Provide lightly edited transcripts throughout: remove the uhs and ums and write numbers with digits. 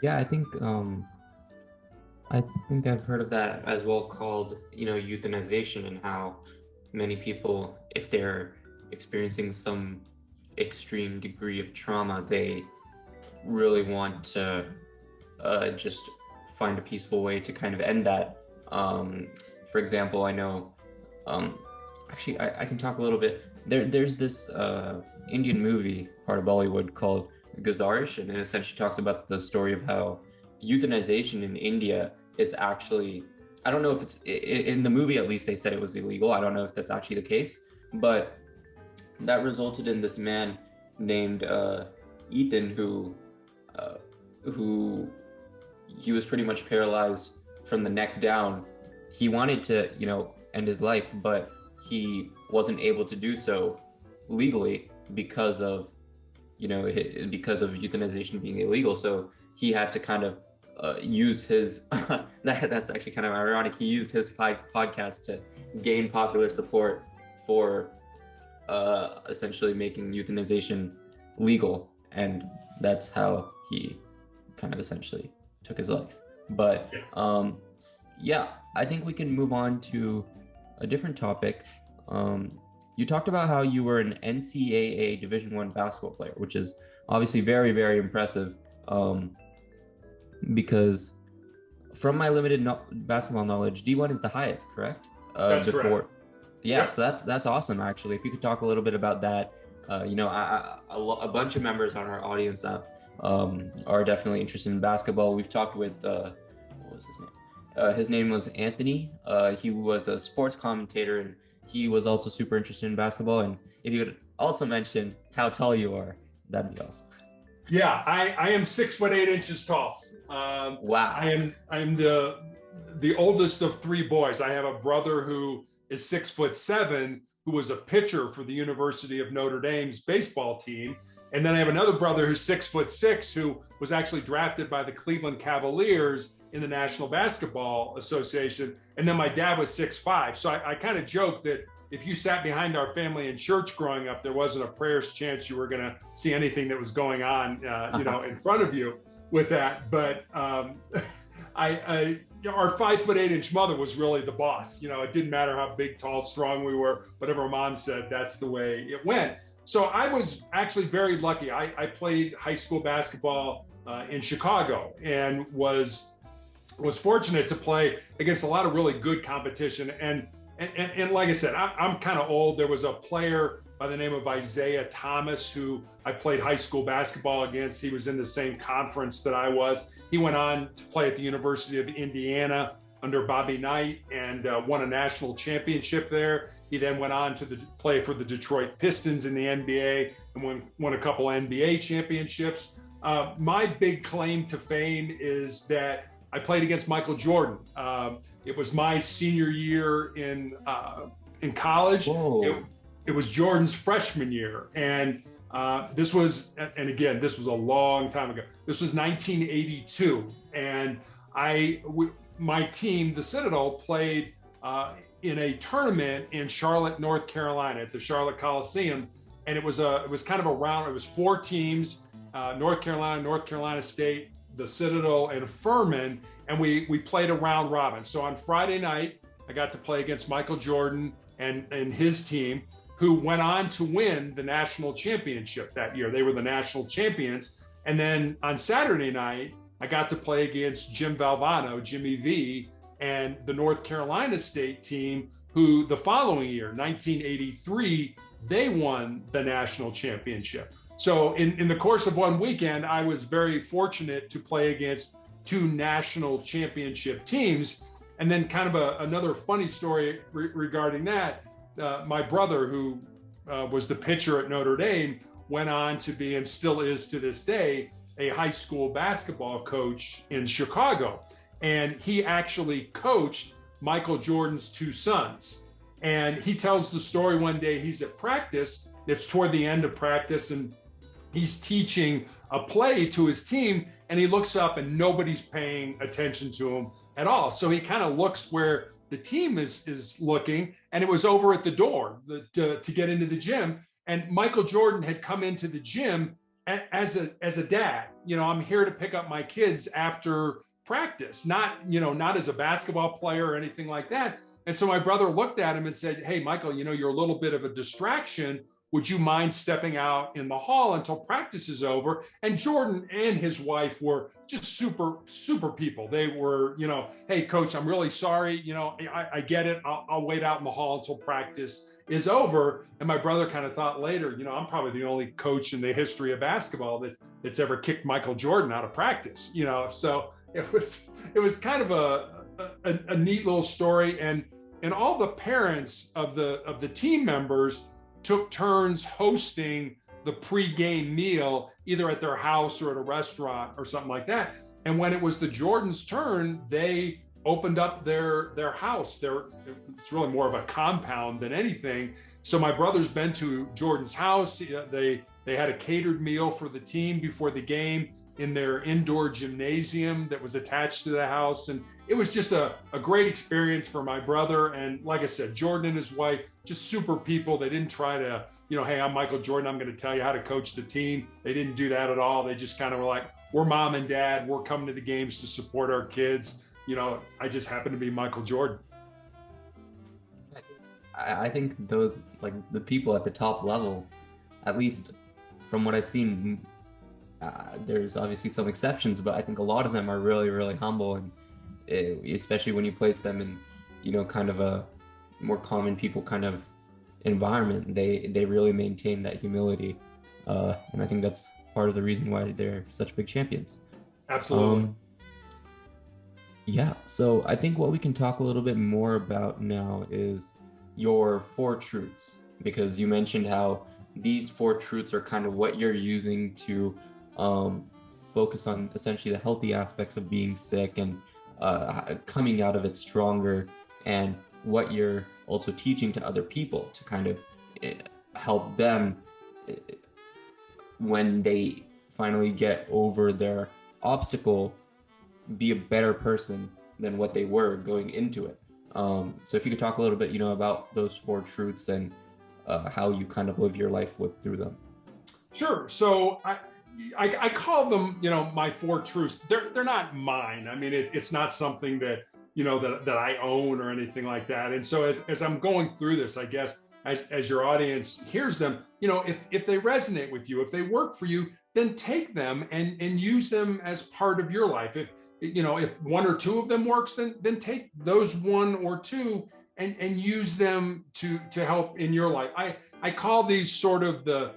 Yeah, I think I've heard of that as well, called, euthanization, and how many people, if they're experiencing some extreme degree of trauma, they really want to just find a peaceful way to kind of end that. For example, I know, um, actually, I can talk a little bit. There's this Indian movie, part of Bollywood, called Gazarish, and it essentially talks about the story of how euthanization in India is actually, I don't know if it's in the movie, at least they said it was illegal. I don't know if that's actually the case, but that resulted in this man named Ethan, uh, who he was pretty much paralyzed from the neck down. He wanted to, end his life, but he wasn't able to do so legally because of, because of euthanization being illegal. So he had to kind of use his, that's actually kind of ironic. He used his podcast to gain popular support for essentially making euthanization legal. And that's how he kind of essentially took his life. But yeah, I think we can move on to a different topic. You talked about how you were an NCAA Division I basketball player, which is obviously very, very impressive. Because from my limited basketball knowledge, D1 is the highest, correct? That's correct. Yeah, Yep. so that's awesome. Actually, if you could talk a little bit about that. A bunch of members on our audience that are definitely interested in basketball. We've talked with what was his name? His name was Anthony. He was a sports commentator, and he was also super interested in basketball. And if you could also mention how tall you are, that'd be awesome. Yeah, I am 6'8" tall. Wow. I'm the oldest of three boys. I have a brother who is 6'7", who was a pitcher for the University of Notre Dame's baseball team. And then I have another brother who's 6'6", who was actually drafted by the Cleveland Cavaliers in the National Basketball Association. And then my dad was 6'5". So I kind of joke that if you sat behind our family in church growing up, there wasn't a prayer's chance you were going to see anything that was going on, in front of you with that. But our 5'8" mother was really the boss. It didn't matter how big, tall, strong we were. Whatever mom said, that's the way it went. So I was actually very lucky. I played high school basketball in Chicago and was fortunate to play against a lot of really good competition. And like I said, I'm kind of old. There was a player by the name of Isaiah Thomas who I played high school basketball against. He was in the same conference that I was. He went on to play at the University of Indiana under Bobby Knight and won a national championship there. He then went on to play for the Detroit Pistons in the NBA and won a couple NBA championships. My big claim to fame is that I played against Michael Jordan. It was my senior year in college. It was Jordan's freshman year, and this was a long time ago. This was 1982, and my team, the Citadel, played in a tournament in Charlotte, North Carolina, at the Charlotte Coliseum, and it was kind of a round. It was four teams: North Carolina State, the Citadel, and Furman, and we played a round robin. So on Friday night, I got to play against Michael Jordan and his team, who went on to win the national championship that year. They were the national champions. And then on Saturday night, I got to play against Jim Valvano, Jimmy V, and the North Carolina State team, who the following year, 1983, they won the national championship. So in the course of one weekend, I was very fortunate to play against two national championship teams. And then kind of another funny story regarding that, my brother, who was the pitcher at Notre Dame, went on to be, and still is to this day, a high school basketball coach in Chicago. And he actually coached Michael Jordan's two sons. And he tells the story one day he's at practice, it's toward the end of practice, and he's teaching a play to his team, and he looks up and nobody's paying attention to him at all. So he kind of looks where the team is looking, and it was over at the door to get into the gym. And Michael Jordan had come into the gym as a dad, I'm here to pick up my kids after practice, not as a basketball player or anything like that. And so my brother looked at him and said, "Hey, Michael, you're a little bit of a distraction. Would you mind stepping out in the hall until practice is over?" And Jordan and his wife were just super, super people. They were, "Hey, coach, I'm really sorry. I get it. I'll wait out in the hall until practice is over." And my brother kind of thought later, I'm probably the only coach in the history of basketball that's ever kicked Michael Jordan out of practice, So it was kind of a neat little story. And all the parents of the team members took turns hosting the pre-game meal, either at their house or at a restaurant or something like that. And when it was the Jordans' turn, they opened up their house. It's really more of a compound than anything. So my brother's been to Jordan's house. They had a catered meal for the team before the game in their indoor gymnasium that was attached to the house. And it was just a great experience for my brother. And like I said, Jordan and his wife, just super people. They didn't try to, "Hey, I'm Michael Jordan, I'm going to tell you how to coach the team." They didn't do that at all. They just kind of were like, "We're mom and dad. We're coming to the games to support our kids. I just happen to be Michael Jordan." I think those, like the people at the top level, at least from what I've seen, there's obviously some exceptions, but I think a lot of them are really, really humble, and especially when you place them in, kind of a more common people kind of environment, they really maintain that humility, and I think that's part of the reason why they're such big champions. Absolutely. Yeah, so I think what we can talk a little bit more about now is your 4 truths, because you mentioned how these 4 truths are kind of what you're using to focus on essentially the healthy aspects of being sick and coming out of it stronger, and what you're also teaching to other people to kind of help them when they finally get over their obstacle, be a better person than what they were going into it. So if you could talk a little bit, about those 4 truths and how you kind of live your life through them. Sure. So I call them, my 4 truths. They're not mine. I mean, it's not something that, that I own or anything like that. And so as I'm going through this, I guess, as your audience hears them, if they resonate with you, if they work for you, then take them and use them as part of your life. If 1 or 2 of them works, then take those 1 or 2 and use them to help in your life. I call these sort of the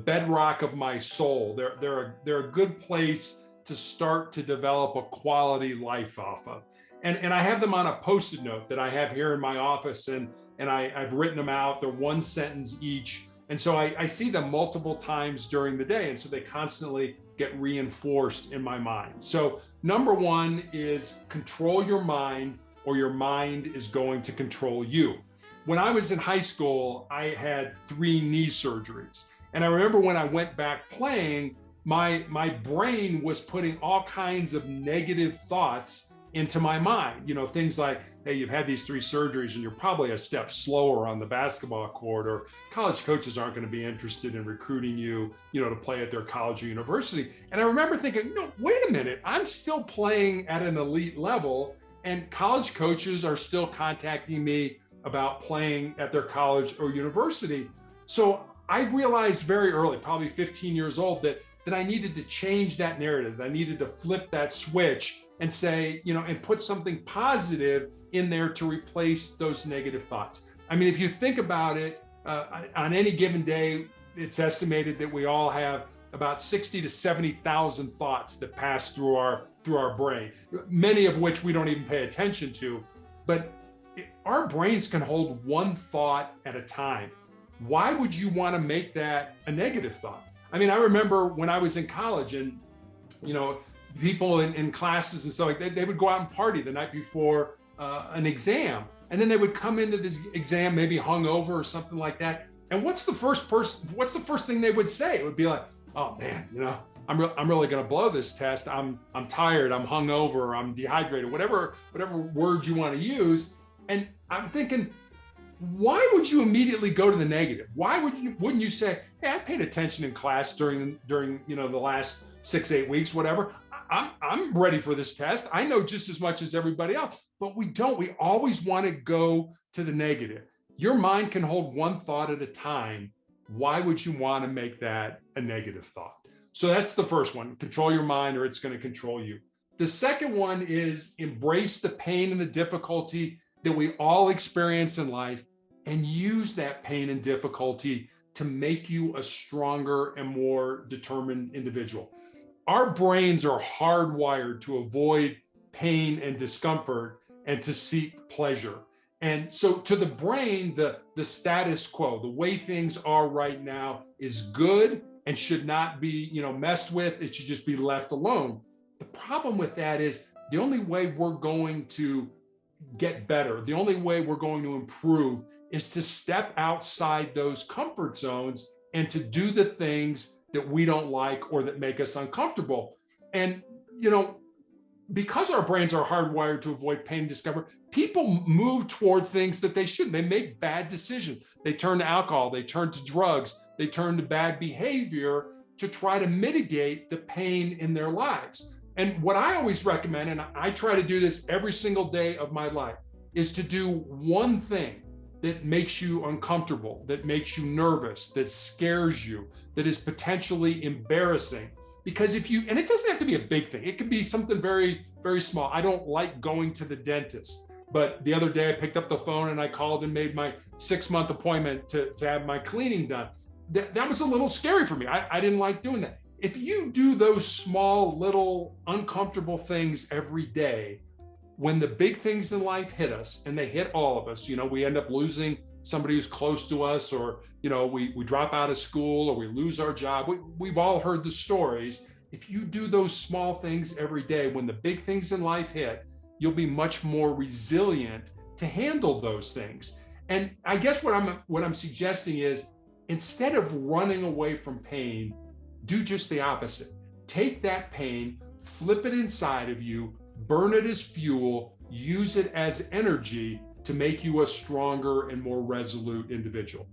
bedrock of my soul. They're a good place to start to develop a quality life off of. And I have them on a Post-it note that I have here in my office, and I've written them out. They're 1 sentence each. And so I see them multiple times during the day. And so they constantly get reinforced in my mind. So number 1 is control your mind, or your mind is going to control you. When I was in high school, I had 3 knee surgeries. And I remember when I went back playing, my brain was putting all kinds of negative thoughts into my mind. Things like, "Hey, you've had these 3 surgeries and you're probably a step slower on the basketball court," or "College coaches aren't going to be interested in recruiting you, to play at their college or university." And I remember thinking, no, wait a minute, I'm still playing at an elite level, and college coaches are still contacting me about playing at their college or university. So I realized very early, probably 15 years old, that I needed to change that narrative. I needed to flip that switch and say, and put something positive in there to replace those negative thoughts. I mean, if you think about it, on any given day, it's estimated that we all have about 60 to 70,000 thoughts that pass through our brain, many of which we don't even pay attention to. But our brains can hold 1 thought at a time. Why would you want to make that a negative thought? I mean, I remember when I was in college, and people in classes and stuff like that, they would go out and party the night before an exam, and then they would come into this exam maybe hungover or something like that. And what's the first thing they would say? It would be like, "Oh man, I'm really going to blow this test. I'm tired. I'm hungover. I'm dehydrated." Whatever words you want to use. And I'm thinking, why would you immediately go to the negative? Wouldn't you say, hey, I paid attention in class during the last 6-8 weeks, whatever. I'm ready for this test. I know just as much as everybody else, but we don't. We always want to go to the negative. Your mind can hold one thought at a time. Why would you want to make that a negative thought? So that's the first one. Control your mind or it's going to control you. The second one is embrace the pain and the difficulty that we all experience in life and use that pain and difficulty to make you a stronger and more determined individual. Our brains are hardwired to avoid pain and discomfort and to seek pleasure. And so to the brain, the status quo, the way things are right now is good and should not be, messed with. It should just be left alone. The problem with that is the only way we're going to get better, the only way we're going to improve is to step outside those comfort zones and to do the things that we don't like or that make us uncomfortable. And, because our brains are hardwired to avoid pain and discomfort, people move toward things that they shouldn't. They make bad decisions. They turn to alcohol, they turn to drugs, they turn to bad behavior to try to mitigate the pain in their lives. And what I always recommend, and I try to do this every single day of my life, is to do one thing that makes you uncomfortable, that makes you nervous, that scares you, that is potentially embarrassing. Because and it doesn't have to be a big thing. It could be something very, very small. I don't like going to the dentist, but the other day I picked up the phone and I called and made my 6-month appointment to have my cleaning done. That was a little scary for me. I didn't like doing that. If you do those small, little, uncomfortable things every day, when the big things in life hit us, and they hit all of us, we end up losing somebody who's close to us, or, we drop out of school, or we lose our job. We've all heard the stories. If you do those small things every day, when the big things in life hit, you'll be much more resilient to handle those things. And I guess what I'm suggesting is, instead of running away from pain, do just the opposite. Take that pain, flip it inside of you, burn it as fuel, use it as energy to make you a stronger and more resolute individual.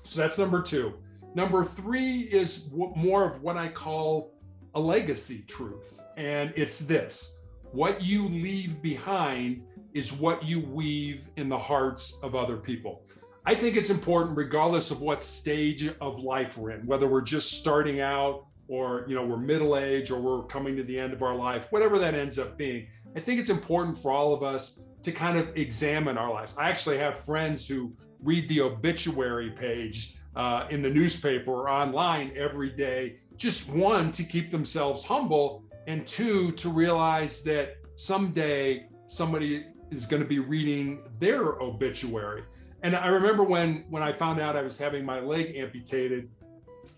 So that's number 2. Number 3 is more of what I call a legacy truth. And it's this: what you leave behind is what you weave in the hearts of other people. I think it's important, regardless of what stage of life we're in, whether we're just starting out or, we're middle-aged or we're coming to the end of our life, whatever that ends up being. I think it's important for all of us to kind of examine our lives. I actually have friends who read the obituary page in the newspaper or online every day, just one, to keep themselves humble, and 2, to realize that someday somebody is going to be reading their obituary. And I remember when I found out I was having my leg amputated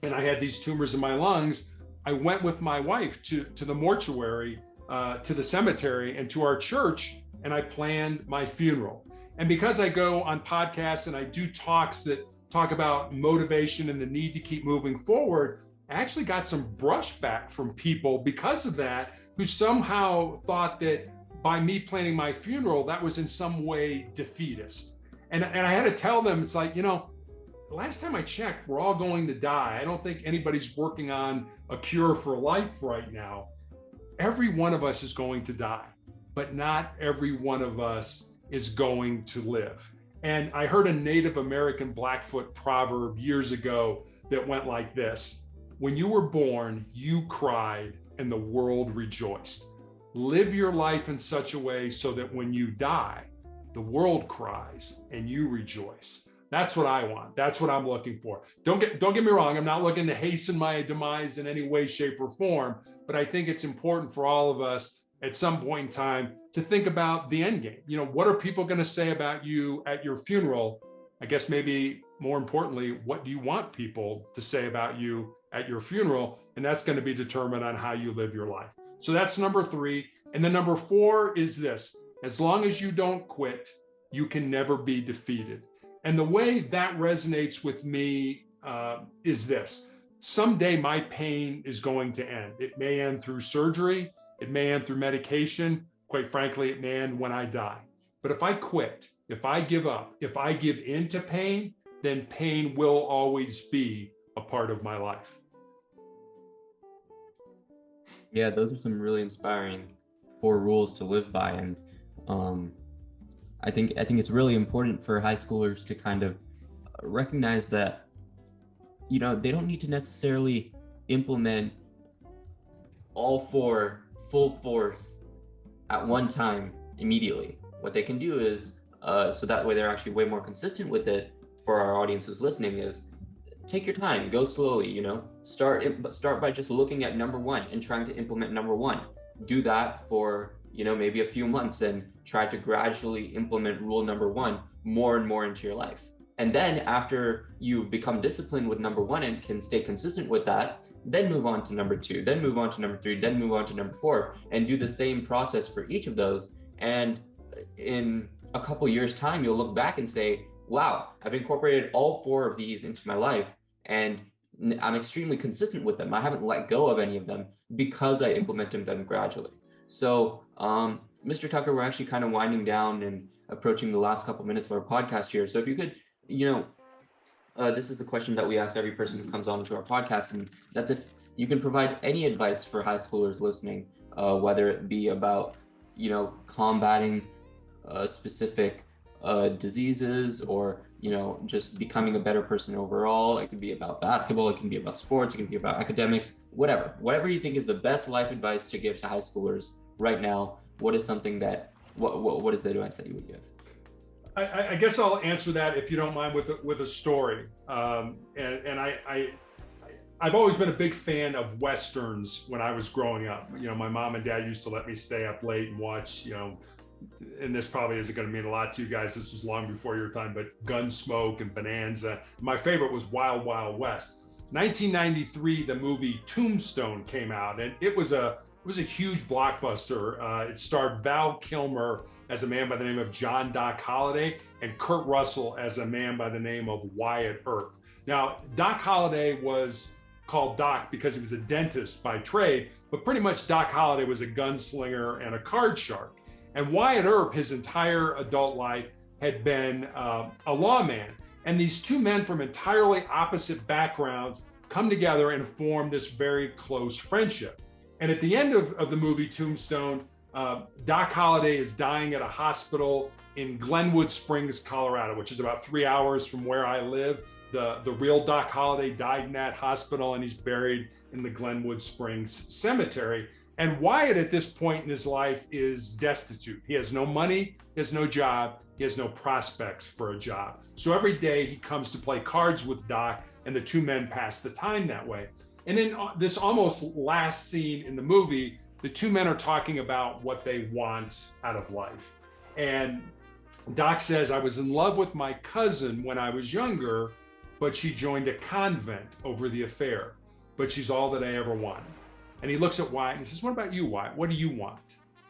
and I had these tumors in my lungs, I went with my wife to the mortuary, to the cemetery, and to our church, and I planned my funeral. And because I go on podcasts and I do talks that talk about motivation and the need to keep moving forward, I actually got some brushback from people because of that, who somehow thought that by me planning my funeral, that was in some way defeatist. And I had to tell them, it's like, the last time I checked, we're all going to die. I don't think anybody's working on a cure for life right now. Every one of us is going to die, but not every one of us is going to live. And I heard a Native American Blackfoot proverb years ago that went like this: when you were born, you cried and the world rejoiced. Live your life in such a way so that when you die, the world cries and you rejoice. That's what I want. That's what I'm looking for. Don't get me wrong. I'm not looking to hasten my demise in any way, shape, or form, but I think it's important for all of us at some point in time to think about the end game. What are people going to say about you at your funeral? I guess maybe more importantly, what do you want people to say about you at your funeral? And that's going to be determined on how you live your life. So that's number 3. And then number 4 is this: as long as you don't quit, you can never be defeated. And the way that resonates with me is this: someday my pain is going to end. It may end through surgery. It may end through medication. Quite frankly, it may end when I die. But if I quit, If I give up, if I give in to pain, then pain will always be a part of my life. Yeah, those are some really inspiring 4 rules to live by, and I think it's really important for high schoolers to kind of recognize that, you know, they don't need to necessarily implement all 4 full force at one time immediately. What they can do is, so that way they're actually way more consistent with it for our audience who's listening, is take your time, go slowly, you know, start by just looking at number 1 and trying to implement number 1. Do that for, you know, maybe a few months and try to gradually implement rule number 1 more and more into your life. And then after you've become disciplined with number 1 and can stay consistent with that, then move on to number 2, then move on to number 3, then move on to number 4, and do the same process for each of those. And in a couple years' time, you'll look back and say, wow, I've incorporated all 4 of these into my life, and I'm extremely consistent with them. I haven't let go of any of them because I implemented them gradually. So, Mr. Tucker, we're actually kind of winding down and approaching the last couple minutes of our podcast here. So if you could, you know, this is the question that we ask every person who comes on to our podcast, and that's if you can provide any advice for high schoolers listening, whether it be about, you know, combating specific diseases, or, you know, just becoming a better person overall. It could be about basketball, it can be about sports, it can be about academics, whatever you think is the best life advice to give to high schoolers right now. What is something that, what is the advice that you would give? I guess I'll answer that, if you don't mind, with a story. And I've always been a big fan of Westerns when I was growing up. You know, my mom and dad used to let me stay up late and watch, you know, and this probably isn't going to mean a lot to you guys, this was long before your time, but Gunsmoke and Bonanza. My favorite was Wild Wild West. 1993, the movie Tombstone came out, and it was a huge blockbuster. It starred Val Kilmer as a man by the name of John Doc Holliday, and Kurt Russell as a man by the name of Wyatt Earp. Now, Doc Holliday was called Doc because he was a dentist by trade, but pretty much Doc Holliday was a gunslinger and a card shark. And Wyatt Earp, his entire adult life, had been a lawman. And these two men from entirely opposite backgrounds come together and form this very close friendship. And at the end of the movie Tombstone, Doc Holliday is dying at a hospital in Glenwood Springs, Colorado, which is about 3 hours from where I live. The real Doc Holliday died in that hospital, and he's buried in the Glenwood Springs Cemetery. And Wyatt, at this point in his life, is destitute. He has no money, he has no job, he has no prospects for a job. So every day he comes to play cards with Doc, and the two men pass the time that way. And in this almost last scene in the movie, the two men are talking about what they want out of life. And Doc says, I was in love with my cousin when I was younger, but she joined a convent over the affair. But she's all that I ever wanted. And he looks at Wyatt and he says, what about you, Wyatt? What do you want?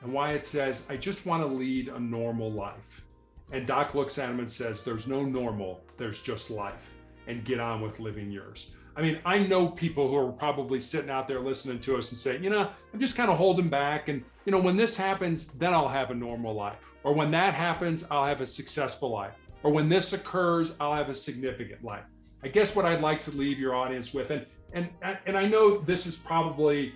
And Wyatt says, I just want to lead a normal life. And Doc looks at him and says, there's no normal, there's just life. And get on with living yours. I mean, I know people who are probably sitting out there listening to us and say, you know, I'm just kind of holding back. And, you know, when this happens, then I'll have a normal life. Or when that happens, I'll have a successful life. Or when this occurs, I'll have a significant life. I guess what I'd like to leave your audience with, and I know this is probably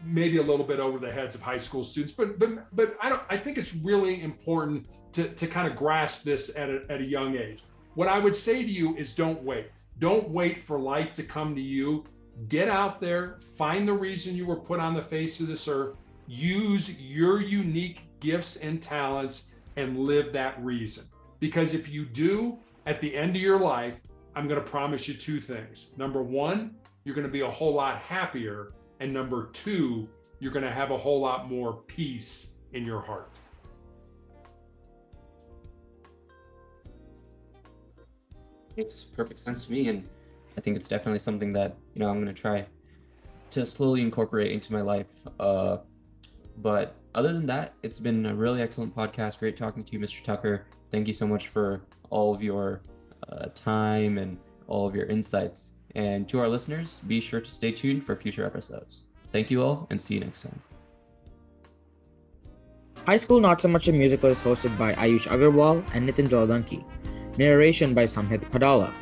maybe a little bit over the heads of high school students, but I think it's really important to kind of grasp this at a young age. What I would say to you is don't wait. Don't wait for life to come to you. Get out there, find the reason you were put on the face of this earth, use your unique gifts and talents, and live that reason. Because if you do, at the end of your life, I'm going to promise you two things. Number one, you're going to be a whole lot happier. And number two, you're going to have a whole lot more peace in your heart. Makes perfect sense to me, and I think it's definitely something that, you know, I'm going to try to slowly incorporate into my life. But other than that, it's been a really excellent podcast. Great talking to you, Mr. Tucker. Thank you so much for all of your time and all of your insights. And to our listeners, be sure to stay tuned for future episodes. Thank you all, and see you next time. High School Not So Much a Musical is hosted by Ayush Agarwal and Nitin Jaldanki. Narration by Samhit Padala.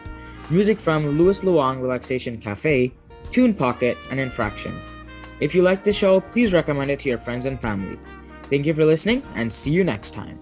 Music from Louis Luang Relaxation Cafe, Tune Pocket, and Infraction. If you like the show, please recommend it to your friends and family. Thank you for listening, and see you next time.